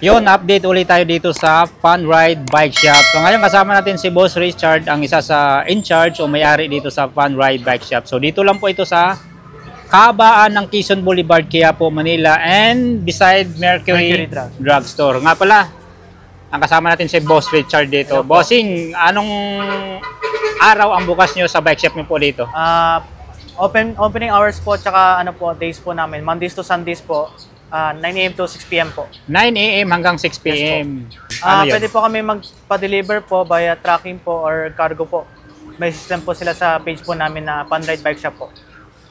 Yun, update ulit tayo dito sa Fun Ride Bike Shop. So ngayon kasama natin si Boss Richard, ang isa sa in-charge o may-ari dito sa Fun Ride Bike Shop. So dito lang po ito sa kabaan ng Quezon Boulevard, Quiapo, Manila, and beside Mercury Drugstore. Nga pala, ang kasama natin si Boss Richard dito. Bossing, anong araw ang bukas nyo sa bike shop nyo po dito? Opening hours po, tsaka ano po, days po namin. Mondays to Sundays po. 9 AM to 6 PM po. 9 AM hanggang 6 PM. Yes, pwede po kami magpa-deliver po via tracking po or cargo po. May system po sila sa page po namin na Fun Ride Bike Shop po.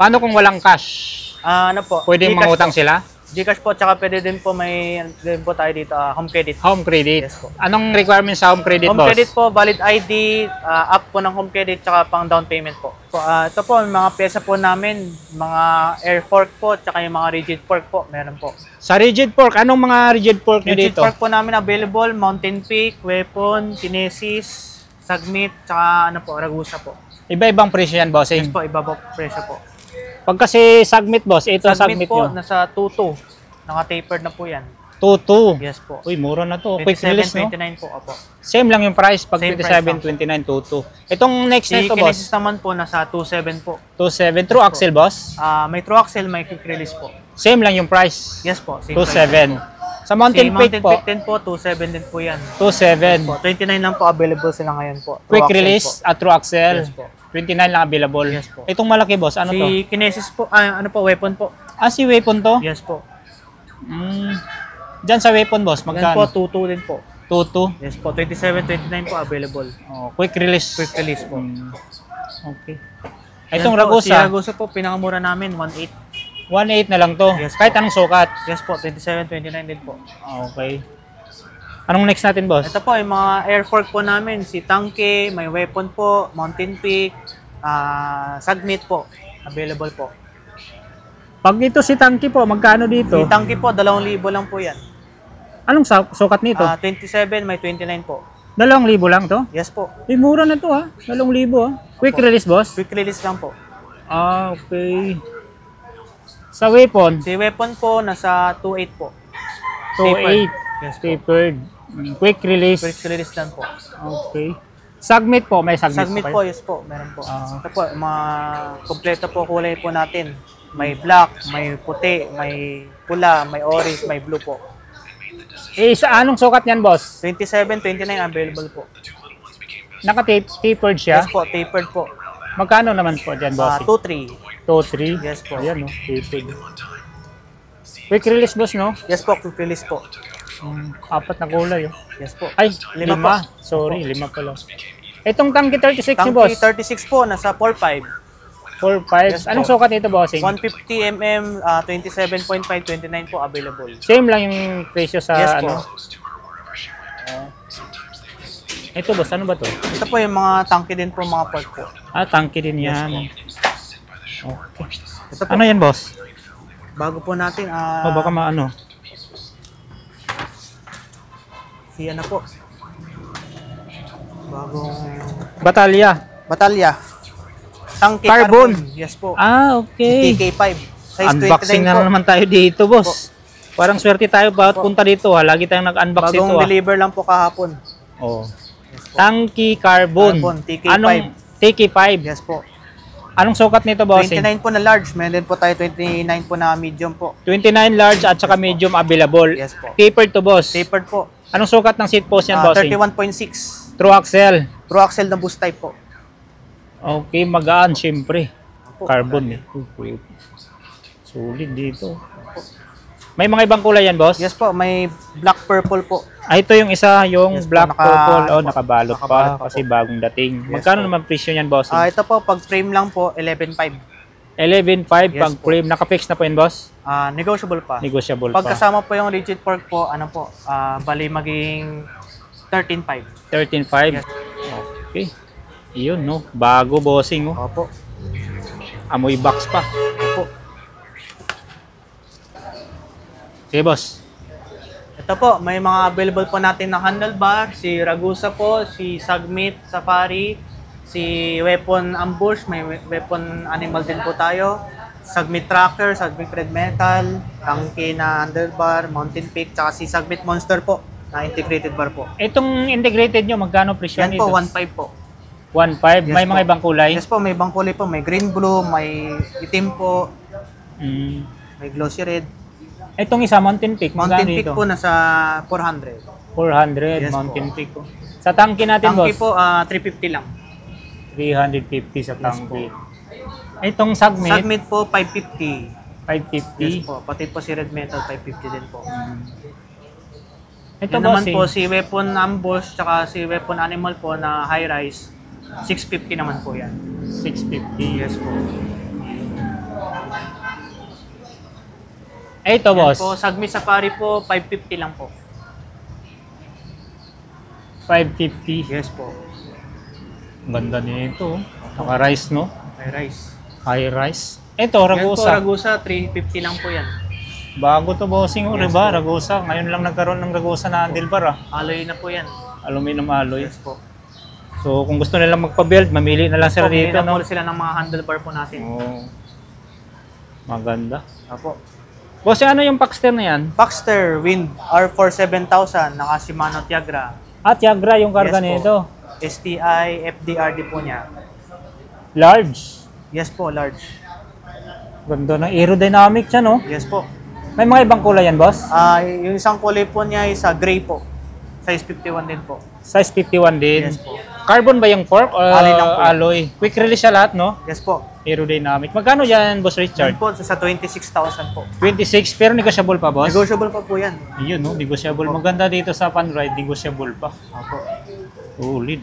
Paano kung walang cash? Ano po? Pwede mangutang po sila? Gcash po, tsaka pwede din po din po tayo dito, home credit. Home credit? Yes po. Anong requirements sa home credit, Home boss? credit po, valid ID, app po ng home credit, tsaka pang down payment po. Ito po, mga pyesa po namin, mga air fork po, tsaka yung mga rigid fork po, meron po. Sa rigid fork, anong mga rigid fork nyo Rigid dito? fork po namin available, Mountain Peak, Weapon, Kinesis, Sagmit, tsaka ano po, Ragusa po. Iba-ibang presyo yan, bossing? Yes po, iba po presyo po. Pag kasi Sagmit, boss, ito Sagmit po, nyo. nasa 2.2. Naka-tapered na po yan. 2.2. Yes po. Uy, mura na to. Quick release, no? 27.29 po, opo. Same lang yung price pag Same price 27.29, 2.2. Itong next Si nito, Kinesis boss, naman po, nasa 2.7 po. 2.7. True axle, boss? May true axle, may quick release po. Same lang yung price. Yes po. 2.7. Sa Mountain Si Peak Mountain po, Peak din po, 2.7 din po yan. 2.7. Po, 29 lang po available sila ngayon po. True Quick axle release po. at true axle. Yes po. 29 lang available. Yes po. Itong malaki, boss, ano to? Si Kinesis po, ano po, Weapon po. Si Weapon to? Yes po. Diyan sa Weapon, boss, Yan po, magkano? 2.2 din po. 2.2. Yes po, 27.29 po available. Quick release. Quick release po. Okay. Itong Yan po, si Ragusa, Ragusa po, pinakamura namin, 1.8. 1.8 na lang to. Yes, Kahit po. anong sukat. Yes po, 27.29 din po. Okay. Anong next natin, boss? Ito po, yung mga air fork po namin, si Tanke, may Weapon po, Mountain Peak, Sagmit po, available po. Pag ito si Tanky po, magkano dito? Si Tanke po, 2,000 lang po yan. Anong sukat nito? 27, may 29 po. 2,000 lang to? Yes po. Mura na to, ha? 2,000, ha? Quick release, boss? Quick release lang po. Okay. Sa Weapon? Si Weapon po, nasa 2.8 po. 2.8. Yes po. Tapered. Quick release. Quick release lang po. Okay. Sagmit po, may sagmit, Sagmit po po, kayo? yes po, meron po. Ito po, mga kompleto po kulay po natin. May black, may puti, may pula, may orange, may blue po. Sa anong sukat niyan, boss? 27, 29 available po. Naka-tapered siya? Yes po, tapered po. Magkano naman po dyan, boss? 2.3. 2.3? Yes po. Ayan, no? Tapered. Quick release, boss, no? Yes po, quick release po. 4 na kulay, oh. Yes po. Ay, 5 5. Sorry, 5 pala. Itong Tanky 36 ni boss? Tanki 36 po, nasa 4.5. 4.5. Yes, Anong po. sukat nito, bossing? 150 mm, 27.5, 29 po available. Same lang yung presyo sa Yes po. ano? Ito, boss, ano ba to? Ito po yung mga Tanki din po, mga pork po. Tanky din Yes, yan. po. Okay. Ito po, Ano yan, boss? bago po natin, Baka maano. si ano po. Bagong Batalya. Tanki Carbon. Yes po. Okay. Si TK5. Size Unboxing 29 na po. naman tayo dito, boss. Parang swerte tayo bawat punta dito, ha. Lagi tayong nag-unbox Bagong ito, ha. deliver lang po kahapon. Oh. Yes po. Tanky Carbon. Carbon, TK5. Anong TK5? Yes po. Anong sukat nito, bossing? 29 po na large. Meron din po tayo 29 po na medium po. 29 large at saka medium available. Yes po. Tapered to, boss. Tapered po. Anong sukat ng seat post yan, bossing? 31.6. True axle. True axle na boost type po. Okay, magaan, syempre. Opo. Carbon, eh. Sulit dito. May mga ibang kulay yan, boss? Yes po, may black purple po. Ito yung isa, yung Yes po, black purple. Oh, nakabalot nakabalot pa pa kasi po. bagong dating. Yes Magkano po. naman presyo niyan, bossing? Ito po, pag frame lang po, 11.5. 11.5 Yes pag po. frame. Naka-fix na po yun, boss? Negotiable pa. Negotiable Pag pa. kasama po yung rigid fork po, ano po, bali maging 13.5. 13.5? Yes. Okay. Iyon, no? Bago, bossing, oh. Opo. Amoy box pa. Opo. Okay, boss. Ito po, may mga available po natin na handlebar. Si Ragusa po, si Sagmit, Safari, si Weapon Ambush, may Weapon Animal din po tayo. Submit tracker, submit red metal, tangke na handlebar, mountain peak, tsaka si submit monster po na integrated bar po. Itong integrated nyo, magkano presyo Yan nito? po, 1.5 po. 1.5? Yes May mga po. ibang kulay? Yes po, may ibang kulay po. May green, blue, may itim po, Mm. may glossy red. Itong isa, Mountain Peak, Mountain magkano peak ito? po nasa 400. 400, Yes Mountain po. Peak. Oh. Sa tangke natin, Tangke boss? po, 350 lang. 350 sa Yes tangke. Itong Submit, Submit po, 550. 550. Yes po, pati po si red metal, 550 din po. Ito, Yan naman bossing, po, si weapon ambush, tsaka si weapon animal po na high rise, 650 naman po yan. 650. Yes po. Ito, Yan boss, po, Sagmi Safari po, 550 lang po. 550. Yes po. Ganda nito. Naka-rise, no? High rise. High rise. Ito, Yan po, Ragusa. Ragusa, 350 lang po yan. Bago to, bossing. Oh, Yes, diba? po. Ragusa. Ngayon lang nagkaroon ng Ragusa na handlebar, ah. Alloy na po yan. Aluminum alloy. Yes po. So, kung gusto nilang magpa-build, mamili na lang sila Pumili dito, na no? po sila ng mga handlebar po natin. Oh. Maganda. Apo. Boss, ano yung Paxter na yan? Baxter Wind R4 7000, naka Shimano Tiagra. At Yagra yung karga Yes po. nito. STI FDRD po niya. Large. Yes po, large. Ganda ng aerodynamic siya, no? Yes po. May mga ibang kulay yan, boss? Yung isang kulay po niya is gray po. Size 51 din po. Size 51 din. Yes po. Carbon ba yung fork? O Alloy lang po. alloy? Quick release siya lahat, no? Yes po. Aerodynamic. Magkano yan, Boss Richard? Yan po sa 26,000 po. 26, pero negotiable pa, boss? Negotiable pa po yan. Yun, no? Negotiable. Maganda dito sa Fun Ride, negotiable pa. Opo. Solid.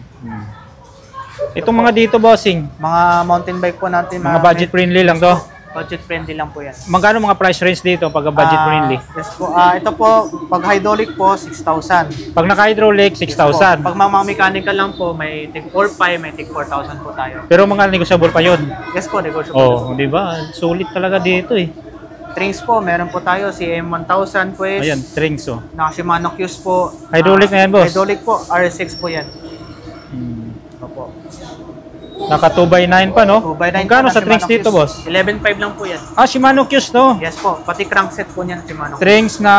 Itong mga dito, bossing, Mga mountain bike po natin. mga budget friendly lang to. Budget friendly lang po yan. Magkano mga price range dito pag budget friendly? Yes po. Ito po, pag hydraulic po, 6,000. Pag naka-hydraulic, 6,000. Pag mga mechanical lang po, may tig 4,500, may tig 4,000 po tayo. Pero mga negotiable pa yun. Yes po, negotiable. Oh, di ba? Sulit talaga dito eh. Strings po, meron po tayo si M1000 pues. Ayan, strings oh. Naka Shimano Qs po. Hydraulic na yan, boss? Hydraulic po, RS6 po yan. Opo. Naka 2x9 pa, no? 2x9 Magkano po na sa strings Shimano dito, Qs. boss? 11,500 lang po yan. Ah, Shimano Qs, no? Yes po, pati crankset po niyan Shimano. Strings na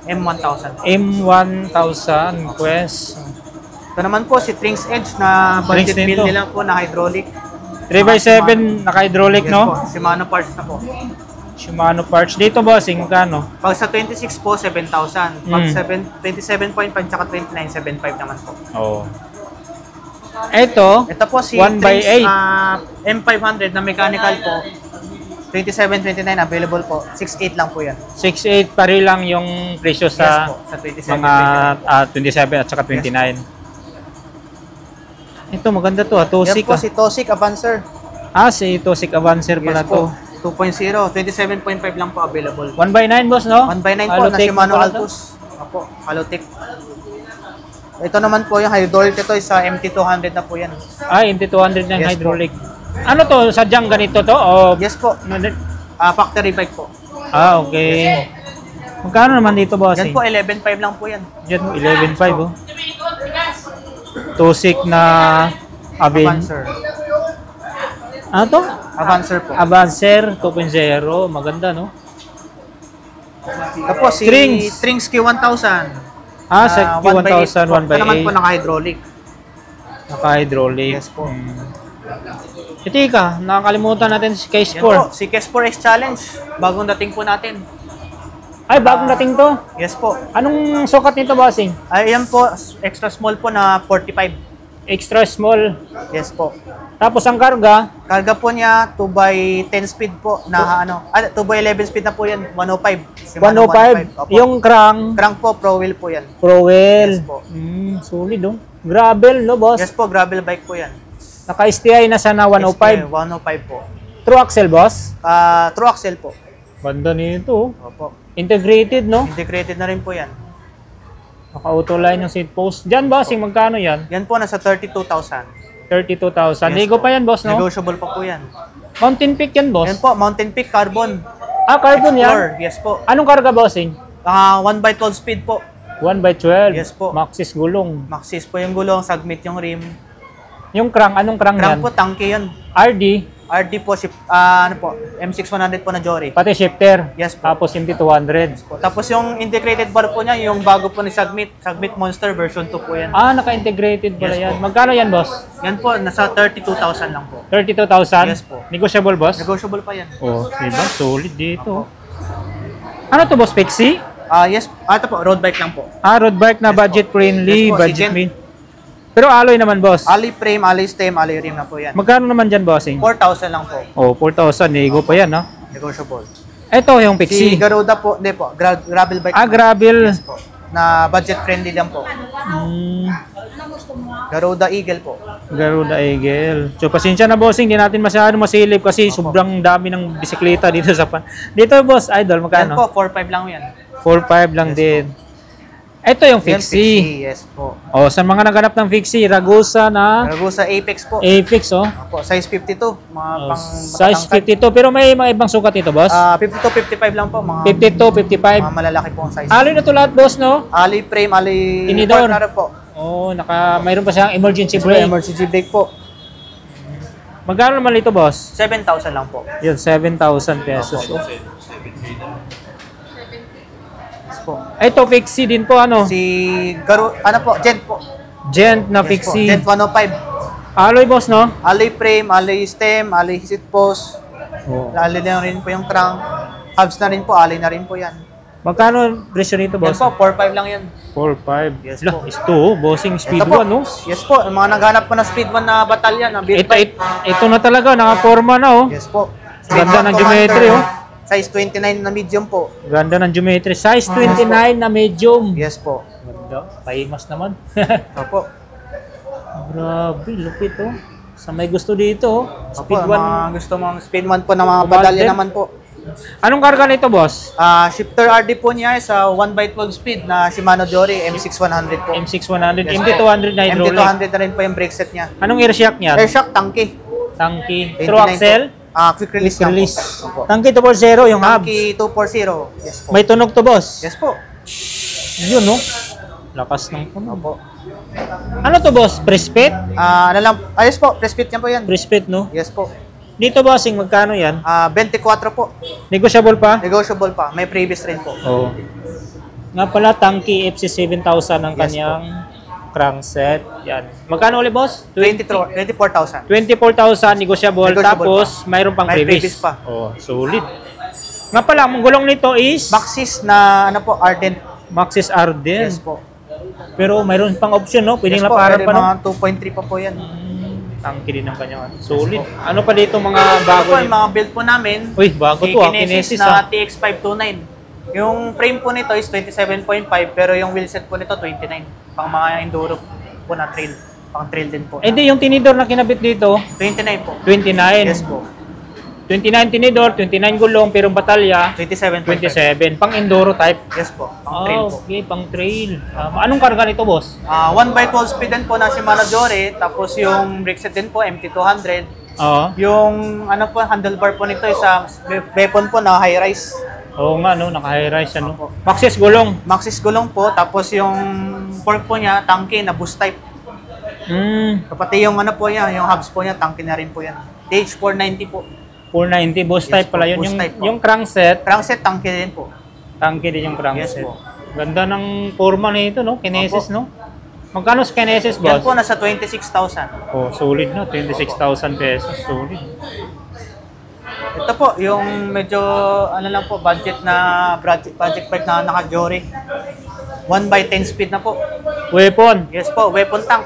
M1000. M1000 Quest. Ito naman po si Strings Edge na budget Strings din build to. nila po na hydraulic. 3x7 naka-hydraulic, Yes no? po, Shimano parts na po. Shimano parts. Dito, bossing, magkano? Pag sa 26 po, 7,000. Pag Mm. 27.5 tsaka 29, 7,500 naman po. Oo. Ito, Ito po si 1x8. M500 na mechanical po. 27, 29 available po. 6,800 lang po yan. 6.8 pare lang yung presyo Yes sa po, sa 27, mga 27 at saka 29. Ito, maganda to, 29. Yan Tosik. po si Tosik Avancer. Si Tosik Avancer pala Yes to. po. 2.0, 27.5 lang po available. 1x9, boss, no? 1x9 po na Alotech Shimano pala to. Altus. Opo, Alotech. Ito naman po yung hydraulic ito sa MT200 na po yan. MT200 ng Yes, hydraulic. Ano to? Sadyang ganito to? O, Yes po, factory bike po. Okay. Magkano naman dito, boss? Yan po, 11.5 lang po yan. Yan, 11.5, oh. Tosik na Avancer. Ano to? Avancer po. Avancer 2.0. Maganda, no? Ito po si Strings. Strings Q1000. Sa Q1000 Ito naman 1x8. po naka-hydraulic. Naka-hydraulic. Yes po. Ika, nakakalimutan natin si Case Yan po, 4. si Kes4X Challenge. Bagong dating po natin. Ay, bagong dating to. Yes po. Anong sukat nito, bossing? Ayan po, extra small po na 45. Extra small. Yes po. Tapos ang karga, Karga po niya 2x10 speed po na 2x11 speed na po yan, 105. Shimano 105. Opo. Yung crank, crank po, Pro Wheel po yan. Pro Wheel. Yes po. Solid, oh. Gravel, no, boss? Yes po, gravel bike po yan. Naka-STI na sana 105. 105 po. True axle, boss? True axle po. Banda nito, oh. Opo. Integrated, no? Integrated na rin po yan. Naka-auto line yung seat post. Diyan, bossing, magkano yan? Yan po, nasa 32,000. 32,000. Yes Ligo po. pa yan, boss, no? Negotiable pa po yan. Mountain Peak yan, boss? Yan po, Mountain Peak Carbon. Carbon yan? Explorer. Yes po. Anong karga, bossing? 1x12 speed po. 1x12. Yes po. Maxis gulong. Maxis po yung gulong, submit yung rim. Yung crank, anong crank, Crank yan? po, tangke yan. RD. RD po, ano po, M6100 po na Jory. Pati shifter. Yes po. Tapos MT200. Tapos yung integrated bar po niya, yung bago po ni Submit Monster version 2 po yan. Ah, naka-integrated pala Yes yan. po. Magkano yan, boss? Yan po, nasa 32,000 lang po. 32,000? Yes po. Negotiable, boss? Negotiable pa yan. Oh, diba? Solid dito. Ano to, boss? Pixie? Yes, ito po, road bike lang po. Ah, road bike na Yes budget po. friendly, Yes po, si budget Jen. friendly. Pero alloy naman, boss. Alloy frame, alloy stem, alloy rim na po yan. Magkano naman dyan, bossing? 4,000 lang po. Oh, 4,000. Nego pa yan, no? Negotiable. Ito, yung Si Pixie. Garuda po, hindi po, gravel bike. Ah, naman. gravel. Yes po. Na budget friendly lang po. Hmm, Garuda Eagle po. Garuda Eagle. So, pasensya na, bossing. Hindi natin masyado masilip kasi sobrang dami ng bisikleta dito sa pan. Dito, boss, idol, Yan magkano? po, 4,500 lang yan. 4,500 lang Yes din. Ito yung Yan, Fixie. Yes po. Oh, sa mga naghanap ng Fixie, Ragusa na Ragusa Apex po. Apex, oh. Po, size 52. Mga Oh, pang size matatangkad. 52, pero may mga ibang sukat ito, boss. 52, 55 lang po. Mga, 52, 55. mga malalaki po ang size. Alloy na to lahat, boss, no? Alloy frame, alloy Tinidor. part na rin po. Oh, mayroon pa siyang emergency Siyempre, brake. emergency brake po. Magkano naman ito, boss? 7,000 lang po. Yun, 7,000 pesos. Oh. Yes po. Ito, Fixie din po, ano? Si ano po, Gent po. Gent na Yes po, Fixie. Gent 105. Alloy, boss, no? Alloy frame, alloy stem, alloy seat post. Oh. Alloy na rin po yung crank. Hubs na rin po, alloy na rin po yan. Magkano presyo nito, Yan boss? po, 4,500 lang yan. 4,500. Yes Lah, po. ito, oh, bossing speed Ito po. 1, no? Yes po, yung mga naghanap po ng speed 1 na batalya, na build Ito, bike. ito na talaga, naka-forma na, oh. Yes po. Ganda ng Commander, geometry, oh. Size 29 na medium po. Ganda ng geometry. Size 29 na medium. Yes po. Ganda. Famous naman. Opo. Grabe, lupit, oh. Sa may gusto dito, oh. Opo, Speed 1. mga gusto mong speed 1 po na mga Commander. batalya naman po. Anong karga nito, boss? Shifter RD po niya sa 1x12 speed na Shimano Jory M6100 po. M6100, Yes, MT200 na hydraulic. MT200 na rin po yung brake set niya. Anong air shock niyan? Airshock tanky. Tanky. 29 Through axle? po. Quick release Quick lang release. po. Opo. Tanky 240 yung hubs. Tanky 240. Yes po. May tunog to, boss. Yes po. Yun, no? Lakas ng tunog. Opo. Ano to, boss? Prespit? Ano lang, yes po, press fit niya po yan. Prespit, no? Yes po. Dito, bossing, magkano yan? 24 po. Negotiable pa? Negotiable pa. May previous rin po. Oo. Nga pala, Tanky FC7000 ang Yes kanyang crankset. Yan. Magkano ulit, boss? 24,000. 24,000 negotiable. Negotiable Tapos, mayroon pang May previous. previous pa. Oh, solid. Nga pala, ang gulong nito is Maxis na ano po, Ardent. Maxis Arden. Yes po. Pero mayroon pang option, no? Pwedeng Yes po, laparan pwede pa, no? mga 2.3 pa po yan. Tanky din ang kanyang solid. Ano pa dito mga Bago bago po, yung nito? mga build po namin, Uy, bago si to, Kinesis Kinesis, ah. na TX529. Yung frame po nito is 27.5 pero yung wheelset po nito 29. Pang mga enduro po na trail. Pang trail din po. Eh, di, yung tinidor na kinabit dito, 29 po. 29. Yes po. 29 tinidor, 29 gulong, pero batalya, 27.5. 27. Pang enduro type. Yes po. Pang trail po. Okay, pang trail. Anong karga nito, boss? 1x12 speed din po na Shimano Jory. Tapos yung brake set din po, MT200. Oo. Yung ano po, handlebar po nito is weapon po na high rise. Oo nga, no? Naka-high rise, ano? Maxis gulong. Maxis gulong po, tapos yung fork po niya, tanky na boost type. Kapati yung ano po niya, yung hubs po niya, tanky na rin po yan. TH490 po. 490, boost Yes type pala po, yun. boost Yung, type po. yung crankset, Crankset, tanky din po. tanky din yung Yes crankset. po. Ganda ng forma nito, no? Kinesis, Opo. no? Magkano sa Kinesis, Yan boss? po, nasa 26,000. Oh, solid na. 26,000 pesos. Solid. Ito po, yung medyo, ano lang po, budget project bike na naka-Jory. 1x10 speed na po. Weapon. Yes po, weapon tank.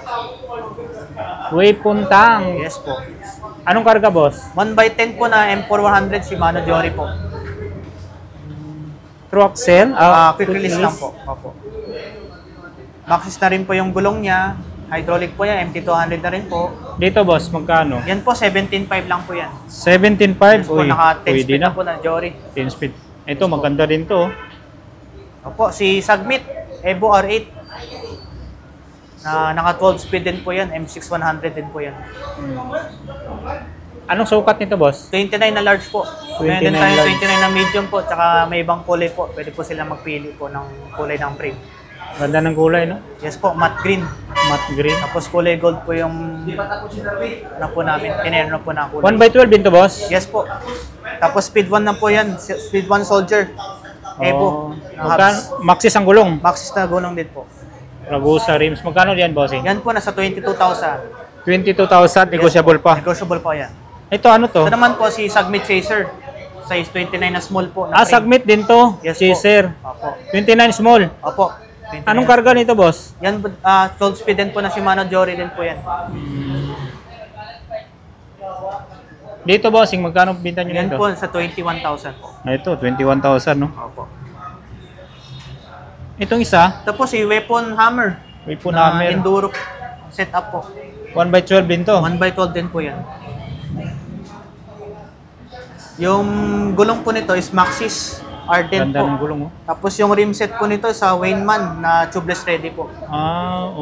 Weapon tang. Yes po. Anong karga, boss? 1x10 po na M4100 Shimano Jory po. True axle? Quick release lang po. Opo. Maxis na rin po yung gulong niya. Hydraulic po yan, MT200 na rin po. Dito, boss, magkano? Yan po, 17.5 lang po yan. 17.5. Yes po, Uy, naka 10 pwede speed na. na po na Jory. 10 speed. Ito, maganda din to. Opo, si Submit, Evo R8. Na naka 12 speed din po yan, M6100 din po yan. Anong sukat nito, boss? 29 na large po. 29 Meron din tayo large. 29 na medium po, tsaka may ibang kulay po. Pwede po sila magpili po ng kulay ng frame. Ganda ng kulay, no? Yes po, matte green. Matte green. Tapos kulay gold po yung na po namin. Tinerno po na kulay. 1x12 din to, boss? Yes po. Tapos speed 1 na po yan. Speed 1 Soldier. Evo. Maxis ang gulong. Maxis na gulong din po. Ragusa rims. Magkano yan, bossing? Yan po, nasa 22,000. 22,000, negotiable pa. Negotiable po yan. Ito ano to? Ito naman po si Submit Chaser. Size 29 na small po. Na frame. Submit din to. Yes Chaser. po. Opo. 29 small. Opo. 29. Anong karga nito, boss? Yan, sold speed din po na Shimano Jory din po yan. Dito, bossing, magkano binta nyo Yan nito? po, sa 21,000 po. Ito, 21,000, no? Opo. Itong isa, Ito po si Weapon Hammer. Weapon na Hammer. Enduro setup po. 1x12 din to. 1x12 din po yan. Yung gulong po nito is Maxis R10 Ganda po. ng gulong, oh. Tapos yung rim set po nito sa Wayneman na tubeless ready po.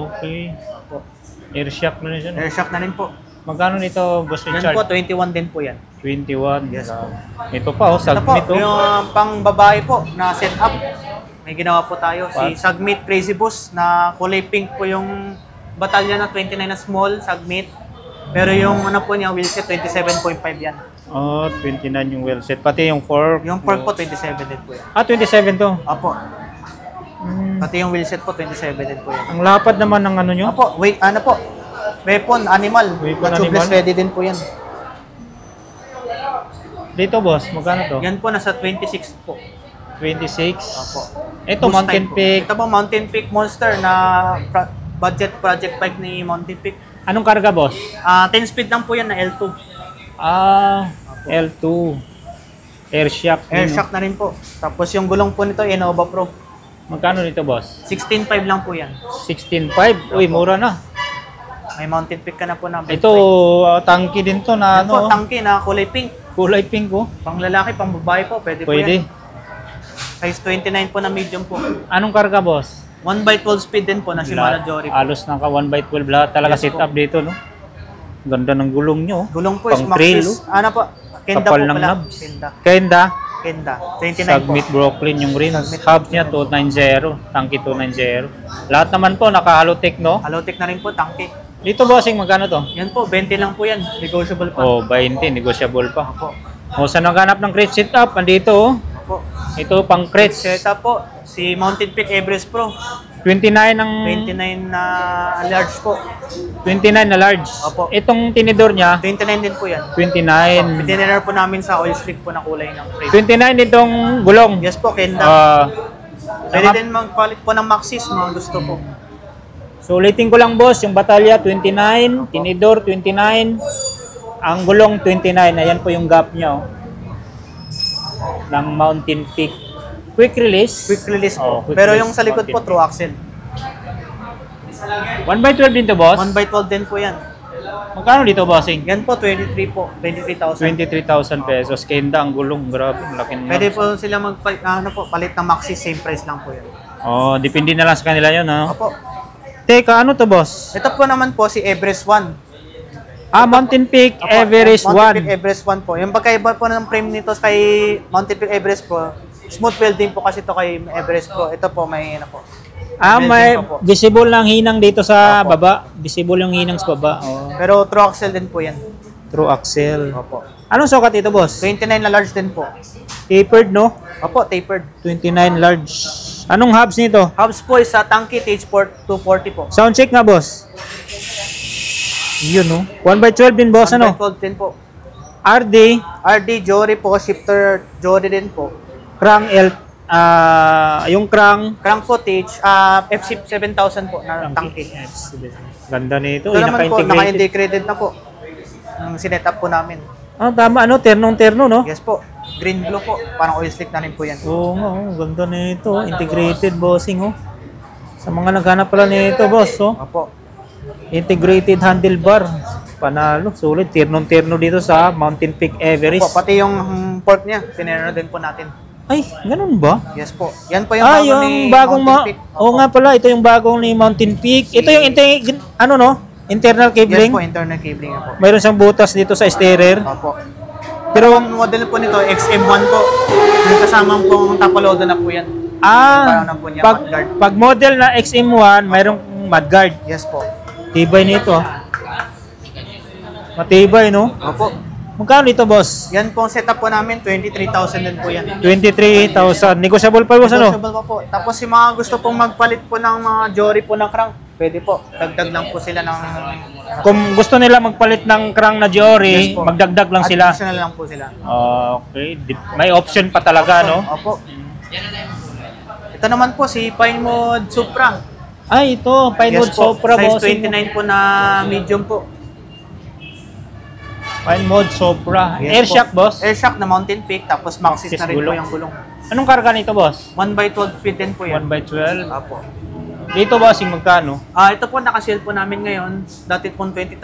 Okay. Air shock na rin siya, no? Air shock na rin po. Magkano nito, Boss Yan Richard? po, 21 din po yan. 21. Yes po. Ito pa, oh, Ito po, Submit, oh. yung pang babae po na setup. May ginawa po tayo. Si Submit Crazy Boost na kulay pink po yung batalya na 29 na small, Submit. Pero yung ano po niya, wheelset 27.5 yan. Oh, 29 yung wheel set. Pati yung fork. Yung fork po, 27 din po yan. 27 to. Apo. Pati yung wheelset po, 27 din po yan. Ang lapad naman ng ano nyo? Apo, wait, ano po? Weapon, animal. Weapon, na tubeless animal. ready din po yan. Dito, boss, magkano to? Yan po, nasa 26 po. 26. Apo. Ito, Boost Mountain type po. Peak. Ito po, Mountain Peak Monster na budget project bike ni Mountain Peak. Anong karga, boss? 10 speed lang po yan na L2. L2. Air shock. Air din, shock na rin po. Tapos yung gulong po nito, Innova Pro. Magkano nito, boss? 16.5 lang po yan. 16.5. Uy, mura na. May Mountain Peak ka na po na. Ito, tangki din to na Ano po, ano. tangke na kulay pink. Kulay pink, oh. Pang lalaki, pang babae po, pwede po Pwede. yan. Size 29 po na medium po. Anong karga, boss? 1x12 speed din po na Shimano Jory po. Alos ng ka 1x12 lahat. Talaga Yes, sit po. up dito, no? Ganda ng gulong nyo. Gulong po is Pang trail, Maxis. Ano po? Kenda Kapal po ng pala. knobs. Kenda. Kenda. Kenda. 29 Submit po. Brooklyn yung rims. Submit. Hub niya 290. Tangki 290. Lahat naman po naka-halotech, no? Halotek na rin po, tangke. Dito, bossing, magkano to? Yan po, 20 lang po yan. Negotiable pa. Oh, 20. Negotiable pa. Opo. O, sa naghanap ng crate sit up, andito, oh. Opo. Ito, pang crates. Setup po, si Mountain Peak Everest Pro. 29 ang... 29 na large po. 29 na large. Opo. Itong tinidor niya, 29 din po yan. 29. Dinner po namin sa oil slick po na kulay ng frame. 29 itong gulong. Yes po, Kenda. Pwede din magpalit po ng Maxis, mga gusto po. So, ulitin ko lang, boss, yung batalya 29, tinidor 29, ang gulong 29. Ayan po yung gap niya, oh. Ng Mountain Peak. Quick release. Quick release Oh, po. quick Pero release, yung sa likod po, Mountain true axle. 1x12 din to, boss? 1x12 din po yan. Magkano dito, bossing? Yan po, 23 po. 23,000. 23,000 pesos. Kenda ang gulong. Grabe, ang laki Pwede na. po sila palit ng Maxis, same price lang po yan. Oh, depende na lang sa kanila yun, ha? Opo. Teka, ano to, boss? Ito po naman po si Everest 1. Mountain Peak Opo, Everest Mountain 1. Peak Everest 1 po. Yung pagkaiba po ng frame nito kay Mountain Peak Everest Pro, smooth welding po kasi ito kay Everest Pro. Ito po may ano po. May welding po. visible lang hinang dito sa Opo. baba. Visible yung hinang sa baba. Oh. Pero true axle din po yan. True axle. Opo. Anong sukat ito, boss? 29 na large din po. Tapered, no? Opo, tapered. 29 large. Anong hubs nito? Hubs po is sa Tanki TH4 240 po. Sound check nga, boss. Yun, no? 1x12 din, boss, ano? 1x12 din po. RD, RD Jory po, shifter Jory din po. crank yung crank. Crank po TH, FC 7000 po na Tanki. Ganda nito. Ito naman po, Naka-integrated. naka-integrated na po. Ang sinet-up po namin. Tama, ano? Ternong-terno, no? Yes po. Green blue po. Parang oil slick na rin po yan. Oo nga, oh, ganda nito. Integrated bossing, oh. Sa mga naghanap pala nito, boss, oh. Opo. Integrated handlebar. Panalo, sulit. Ternong-terno dito sa Mountain Peak Opo, Everest. pati yung fork niya, tinero din po natin. Ay, ganun ba? Yes po. Yan po yung bago Yung ni bagong Mountain Peak. Oo nga pala, ito yung bagong ni Mountain Peak. Ito yung ano, no? Internal Yes cabling. po, internal cabling na po. Mayroon siyang butas dito sa steerer. Opo. Pero, Ang model po nito, XM1 po. Yung kasama pong tapalodo na po yan. Parang na po niya, mudguard. pag model na XM1, mayroong mudguard. Yes po. Tibay nito ah. Matibay, no? Opo. Magkano dito, boss? Yan po ang setup po namin, 23,000 din po yan. 23,000. Negotiable pa, boss, ano? Negotiable pa po. Tapos yung mga gusto pong magpalit po ng mga jory po ng crank, pwede po. Dagdag lang po sila ng... Kung gusto nila magpalit ng crank na Jory, Yes po. magdagdag lang sila. Additional lang po sila. Okay. May option pa talaga, no? Opo. Ito naman po si Pinemode Supra. Ay, ito. Pinewood po. Supra, Size boss. 29 po na medium po. Pinemode Supra. Yes Air po. shock, boss. Air shock na mountain peak, tapos Maxxis Maxxis na rin po gulong. yung gulong. Anong karga nito, boss? 1x12 feet din po yan. 1x12. Apo. Dito, bossing, magkano? Ito po nakasale po namin ngayon. Dati po 20,000,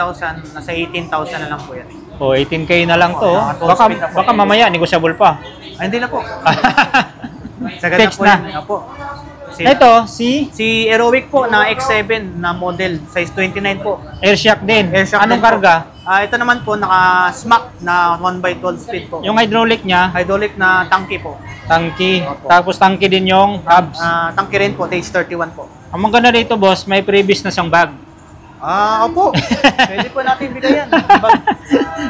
nasa 18,000 na lang po yan. O, 18K na lang to. Mga 12 Baka, speed na po. baka mamaya, negotiable pa. Ay, hindi na po. Sagad Fix po na. yan. Apo. Ito, si Si Aerowick po na X7 na model, size 29 po. Air shock din. Air shock Anong din po. karga? Ito naman po naka-smack na 1x12 speed po. Yung hydraulic niya, hydraulic na tangke po. tangki. Opo. Tapos tangki din yung hubs. Tangke rin po, stage 31 po. Ang maganda dito, boss, may previous na siyang bag. Opo. Pwede po natin bigayan.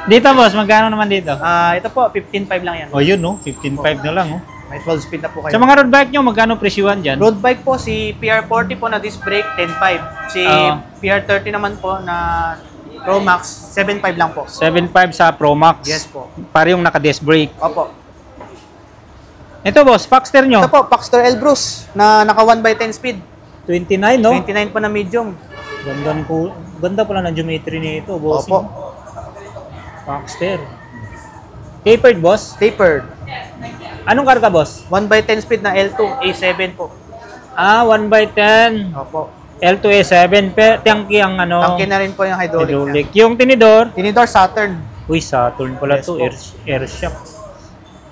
Dito, boss, magkano naman dito? Ito po, 15.5 lang yan. O, yun, no? 15.5 na lang, oh. May 12 speed na po kayo. Sa mga road bike nyo, magkano presyuhan dyan? Road bike po, si PR40 po na disc brake, 10.5. Si PR30 naman po na Pro Max, 7.5 lang po. 7.5 sa Pro Max. Yes po. Para yung naka-disc brake. Opo. Ito, boss, Paxter nyo. Ito po, Paxton Elbrus na naka 1x10 speed. 29, no? 29 po na medium. Ganda pala ng geometry nito, boss. Opo. Paxter. Tapered, boss. Tapered. Anong karga, boss? 1x10 speed na L2, A7 po. 1x10. Opo. L2A7. Tangki ang ano. Tangke na rin po yung hydraulic. Hydraulic. Yung tinidor. Tinidor Saturn. Uy, Saturn pala Yes to. po. Air shock.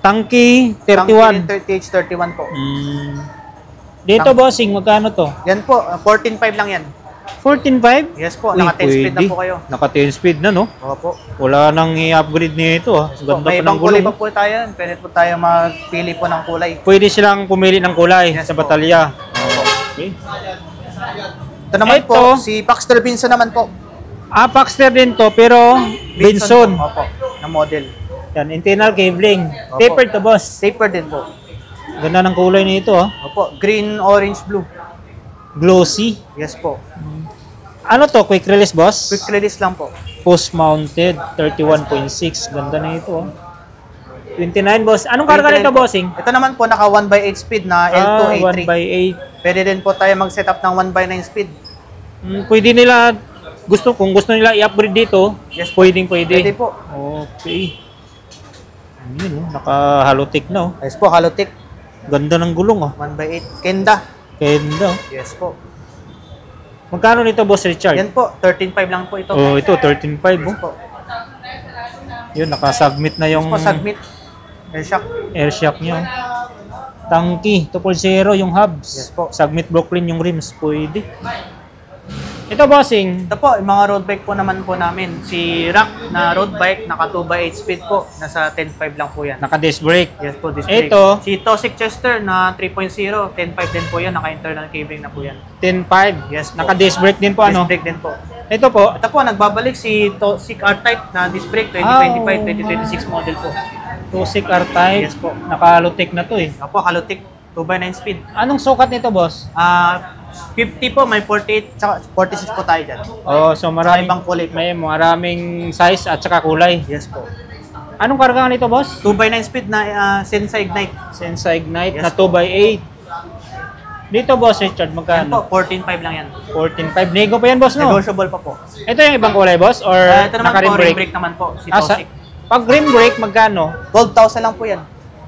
Tangki, Tangke 31. 30H31 po. Dito, bossing, magkano to? Yan po, 14.5 lang yan. 14.5? Yes po, Uy, naka 10 speed na pwede. po kayo. Naka 10 speed na, no? Opo. Wala nang i-upgrade nito, ah. Ganda May pa ng ibang kulay gulong. pa po tayo. Pwede po tayo magpili po ng kulay. Pwede silang pumili ng kulay Yes sa po. batalya. Okay. Ito naman Ito. po, si Paxter Vinson naman po. Paxter din to, pero Benson. po. Opo, na model. Yan, internal cabling. Opo. Tapered to, boss. Taper din po. Ganda ng kulay nito, ah. Opo, green, orange, blue. Glossy. Yes po. Ano to? Quick release, boss? Quick release lang po. Post-mounted, 31.6. Ganda na ito, ah. 29, boss. Anong karga 29 nito, po. bossing? Ito naman po, naka 1x8 speed na L2, A3. 1x8. Pwede din po tayo mag-set up ng 1x9 speed. Pwede nila, kung gusto nila i-upgrade dito, Yes, pwede. Pwede po. Okay. Yun, naka-halotic na, oh. Yes po, Halotic. Ganda ng gulong, oh. 1x8. Kenda. Ganda, oh. Yes po. Magkano nito, boss Richard? Yan po, 13.5 lang po ito. Oh, ito, 13.5, Yes oh. po. Yun, naka-submit na yung Yes po, submit. Air shock. air shock niya, oh. Tangki, 2.0 yung hubs. Yes po. Submit Brooklyn yung rims, pwede. Ito, bossing. Ito po, yung mga road bike po naman po namin. Si Rock na road bike, naka 2x8 speed po. Nasa 10.5 lang po yan. Naka-disc brake. Yes po, disc brake. Ito. Si Tosic Chester na 3.0, 10.5 din po yan. Naka-internal cabling na po yan. 10.5. Yes po. Naka-disc brake din po, Disc ano? brake din po. Ito po. Ito po, nagbabalik si Tosic R-Type na disc brake 2025, 2026 model po. Tusik R-Type. Yes po. Naka-halotic na to, eh. Ako, Halotic 2x9 speed. Anong sukat nito, boss? 50 po, may 48, tsaka 46 po tayo dyan. Oh, so maraming ibang kulay po. may maraming size at saka kulay. Yes po. Anong karga nito, boss? 2x9 speed na Sensa Ignite. Sensa Ignite Yes na po. 2x8. Dito, boss Richard, Yan po, magkano? 14.5 lang yan. 14.5. Nego pa yan, boss, no? Negotiable pa po. Ito yung ibang kulay, boss? Or Ito naman naka-rim po, rim brake? brake naman po, si Sa, Tosic. pag rim brake, magkano? 12,000 lang po yan.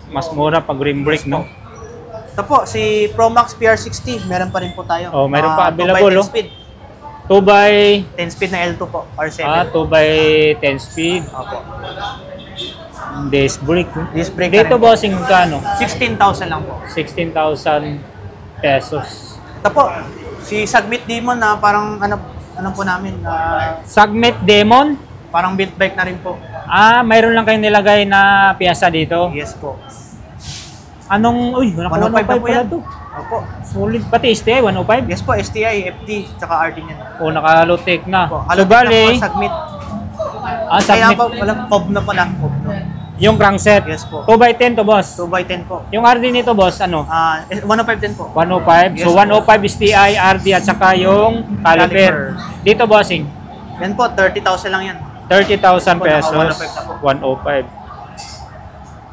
Mas mura pag rim brake, no? Ito po, si Pro Max PR60, meron pa rin po tayo. Oh, meron pa 2x10 available, oh. speed. 2x... 10 speed na L2 po, R7. 2x10 speed. Opo. Disc brake. no? Disc brake na Dito, rin po. bossing, magkano? 16,000 lang po. 16,000 pesos. Ito po, si Submit Demon na parang ano po namin, Sagmet Demon? parang built bike na rin po. Mayroon lang kayong nilagay na piyasa dito. Yes po. Anong, uy, naka 105 105 na po pala yan. to. Opo. Solid. Pati STI, 105? Yes po, STI, FD, tsaka RD niyan. O, naka-low-tech na. Opo. So, Alot na bali, po, submit. Kaya submit. po, walang fob na pala. Fob na. Yung crankset. Yes po. 2x10 to, boss. 2x10 po. Yung RD nito, boss, ano? 105 din po. 105. Yes So, po. 105 STI, RD, at saka yung caliper. Dito, bossing, Yan po, 30,000 lang yan. 30,000 Po, pesos. naka 105 na po. 105.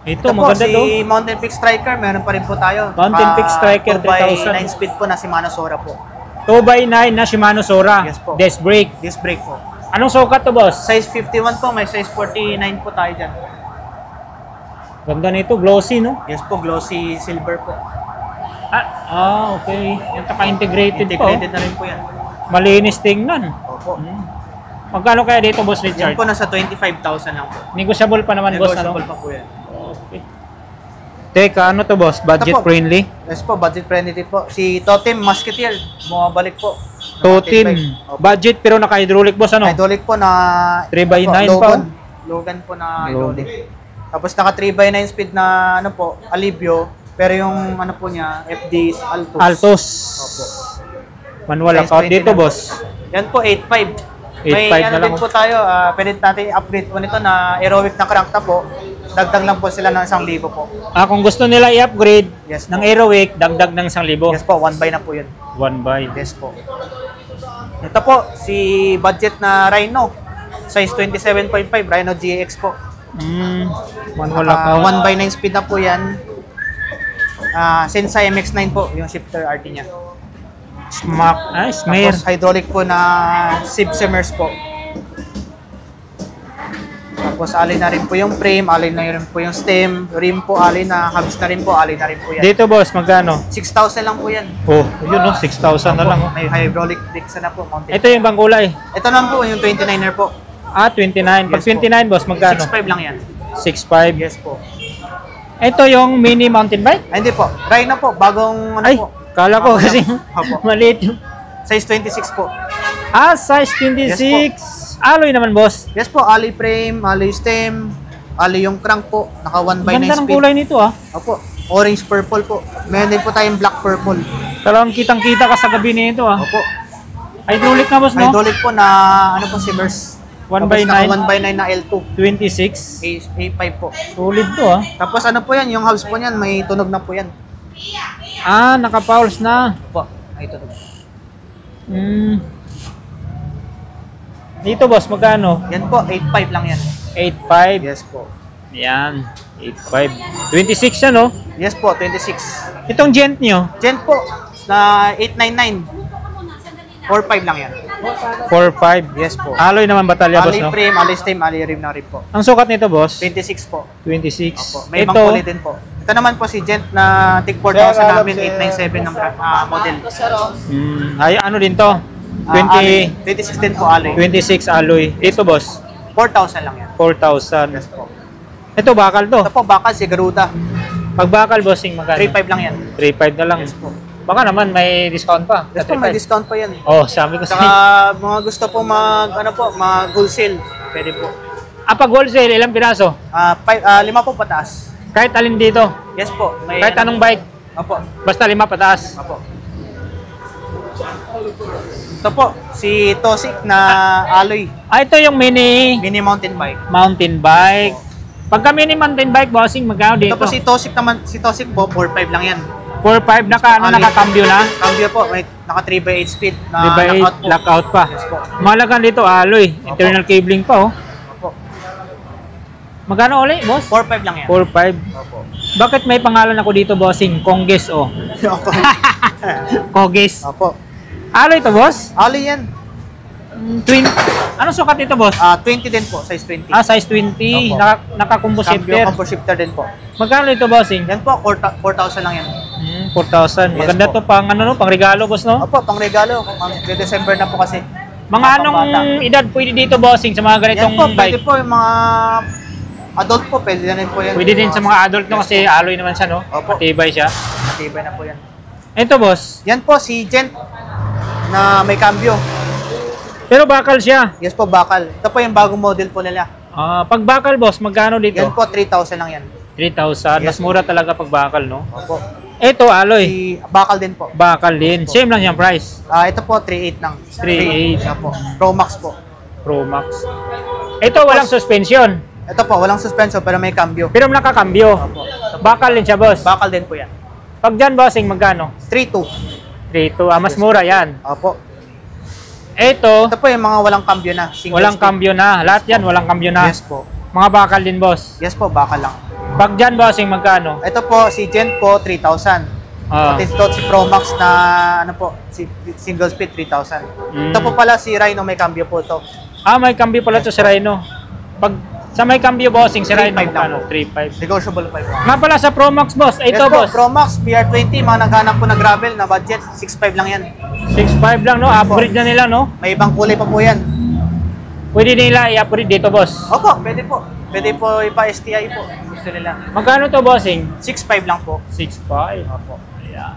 Ito, Ito po, maganda si to. Mountain Peak Striker, meron pa rin po tayo. Mountain Peak Striker, 3,000. 9 speed po na si Mano Sora po. 2x9 na Shimano Sora. Yes po. Disc brake. Disc brake po. Anong sukat to, boss? Size 51 po, may size 49 po tayo dyan. Ganda nito, glossy, no? Yes po, glossy silver po. Okay. Yung taka-integrated pa. Integrated na rin po yan. Malinis tingnan. Opo. Magkano kaya dito, boss Yan Richard? po, nasa 25,000 lang po. Negotiable pa naman, boss, ano? Negotiable pa po yan. Okay. Teka, ano to, boss? Budget Ito po. friendly? Yes po, budget friendly din po. Si Totem Musketeer, bumabalik po. Totin. Opo. Budget pero naka-hydraulic, boss, ano? Hydraulic po na 3x9 Logan. pa. Logan po na Logan. hydraulic. Tapos naka 3x9 speed na ano po, Alivio, pero yung ano po niya, FD is Altos. Altos. Opo. Manual Size account 20 dito, lang. boss. Yan po 8.5. 8.5 May na ano lang. din po tayo, pwede natin i-upgrade po nito na aerobic na crank na po. Dagdag lang po sila ng 1,000 po. Kung gusto nila i-upgrade Yes ng po. Aerowick, dagdag ng 1,000. Yes po, 1 by na po yun. 1 by. Yes po. Ito po, si budget na Rhino. Size 27.5, Rhino GX po. Manual account. 1 by 9 speed na po yan. Sensa MX-9 po, yung shifter RT niya. Smear. Tapos hydraulic po na sieve simmers po. Tapos alay na rin po yung frame, alay na rin po yung stem, rim po, alay na, hubs na rin po, alay na rin po yan. Dito, boss, magkano? 6,000 lang po yan. Oh, yun, no? 6,000 na lang. Oh. May hydraulic brakes na po, mounted. Ito yung bang kulay? Ito naman po, yung 29er po. 29. Pag Yes po. 29, boss, magkano? 6.5 lang yan. 6.5. Yes po. Ito yung mini mountain bike? Ay, hindi po. Rhino po, bagong ano Ay, po. kala ko Opo, kasi opo. maliit yung... Size 26 po. Size 26. Alloy naman, boss. Yes po, alloy frame, alloy stem, alloy yung crank po. Naka 1 by 9 Ganda ng speed. kulay nito, ah. Opo, orange purple po. Meron din po tayong black purple. Talagang kitang-kita ka sa gabi nito, ah. Opo. Hydraulic na, boss, no? Hydraulic po na ano po simmers. 1 by 9. 1 by 9 na L2. 26. A5 po. Solid to, ah. Tapos ano po yan, yung hubs po niyan, may tunog na po yan. Naka-pulse na. Opo, may tunog. Dito, boss, magkano? Yan po, 8.5 lang yan. 8.5. Yes po. Yan. 8.5. 26 yan, no? Yes po, 26. Itong gent nyo, Gen po, na 899. 4.5 lang yan. 4.5. Yes po. Alloy naman batalya, boss, Alloy no? frame, alloy stem, alloy rim na rin po. Ang sukat nito, boss? 26 po. 26. Opo. May ibang kulay din po. Ito naman po si Gent na TIG 4000 namin, 897 ng model. Ano din to? 26 din po alloy. 26 alloy. Ito, boss? 4,000 lang yan. 4,000. Yes po. Ito, bakal to. Ito po, bakal si Garuda. Pag bakal, bossing, magkano? 3,500 lang yan. 3.5 na lang. Yes po. Baka naman may discount pa. Yes po, may discount pa yan. Oh, sabi ko Saka sa'yo. mga gusto po mag wholesale, pwede po. Pag wholesale, ilang piraso? 5 po pataas. Kahit alin dito. Yes po. May Kahit anong bike. Opo. Basta 5 pataas. Opo. Ito po, si Tosik na alloy. Ito yung mini Mini mountain bike. mountain bike. Pagka mini mountain bike, bossing, magkano dito? Ito po si Tosik naman, si Tosik po, 4.5 lang yan. 4.5 nakakambyo na. Cambio po, may naka 3x8 speed na 3x8 lockout po. lockout pa. Yes po. Malagan dito, alloy. Internal cabling pa, oh. Opo. Magkano ulit, boss? 4.5 lang yan. 4.5. Opo. Bakit may pangalan ako dito, bossing? Kongges, oh. Opo. Kongges. Opo. Alloy to, boss? Alloy yan. Twin. Anong sukat dito, boss? 20 din po, size 20. Size 20. Opo. Naka-combo Cambio shifter. combo shifter din po. Magkano ito, bossing? Yan po, 4,000 lang yan. 4,000. Yes Maganda po. to pang ano no, pang regalo, boss, no? Opo, pang regalo. December na po kasi. Mga anong edad pwede dito, bossing, sa mga ganitong Yan po, pwede bike? po yung mga adult po, pwede na rin po yan. Pwede din sa mga adult, no? Kasi alloy naman siya, no? Opo. Matibay siya. Matibay na po yan. Ito, boss. Yan po, si Gent na may cambio. Pero bakal siya. Yes po, bakal. Ito po yung bagong model po nila. Pag bakal, boss, magkano dito? Yan po, 3,000 lang yan. 3,000. Mas Yes. mura talaga pag bakal, no? Opo. Ito, alloy. Si bakal din po. Bakal din. Same lang yung price. Ito po, 3.8 lang. 3.8. Yan po. Pro Max po. Pro Max. Ito, walang suspension. Ito po, walang suspension pero may cambio. Pero nakakambyo. Opo. Bakal din siya, boss. Bakal din po yan. Pag dyan, bossing, magkano? 3.2. 3.2. Mas mura yan. Opo. Ito, Ito po yung mga walang cambio na. Single walang speed. cambio na. Lahat yan, walang cambio na. Yes po. Mga bakal din, boss. Yes po, bakal lang. Pag dyan, bossing, magkano? Ito po, si Gen po, 3,000. Ah. Pati ito, si Pro Max na, ano po, single speed, 3,000. Ito po pala, si Rhino, may cambio po ito. May cambio pala to si Rhino. Pag sa may cambio, bossing, si Rhino, 3.5 lang magkano? po. 3.5. Negotiable pa po. Nga pala sa Pro Max, boss. Ito, Yes po, boss. Pro Max, PR20, mga naghanap po na gravel na budget, 6.5 lang yan. 6.5 lang, no? Upgrade na nila, no? May ibang kulay pa po yan. Pwede nila i-upgrade dito, boss. Opo, pwede po. Pwede po ipa-STI po. Gusto nila. Magkano to, bossing? 6.5 lang po. 6.5. Opo. Ayan.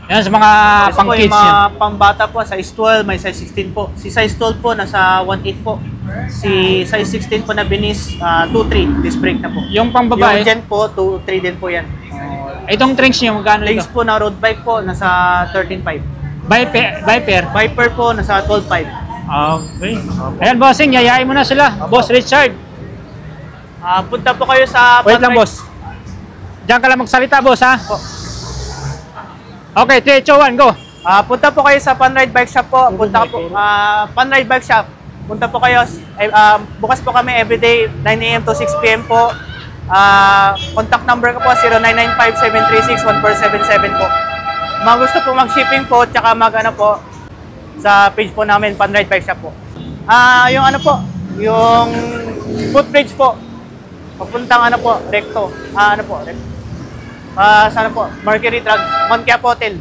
Yan sa mga Yes po, pang-kids yung mga yan. pambata po, size 12, may size 16 po. Si size 12 po, nasa 1.8 po. Si size 16 po na binis, 2.3, disc brake na po. Yung pang babae, Yung Gen po, 2.3 din po yan. itong trinks niya, magkano Legs ito? po na road bike po, nasa 13.5. Viper. Viper po, nasa 12.5. Okay. Ayan, bossing, yayain mo na sila. Boss Richard. Punta po kayo sa... Wait lang, boss. Diyan ka lang magsalita, boss, ha? Po. Okay, 3, 2, 1, go. Punta po kayo sa Panride Bike Shop po. Punta po, Panride Bike Shop. Punta po kayo. Bukas po kami everyday, 9 a.m. to 6 p.m. po. Contact number ko po, 0997361477 po. Mga gusto po mag-shipping po, tsaka mag-ano po, sa page po namin, Panride Bike Shop po. Yung ano po, yung footbridge po. Papuntang ano po, recto. Ano po, recto. Sana po, Mercury Drug, Mount Quiapo Hotel.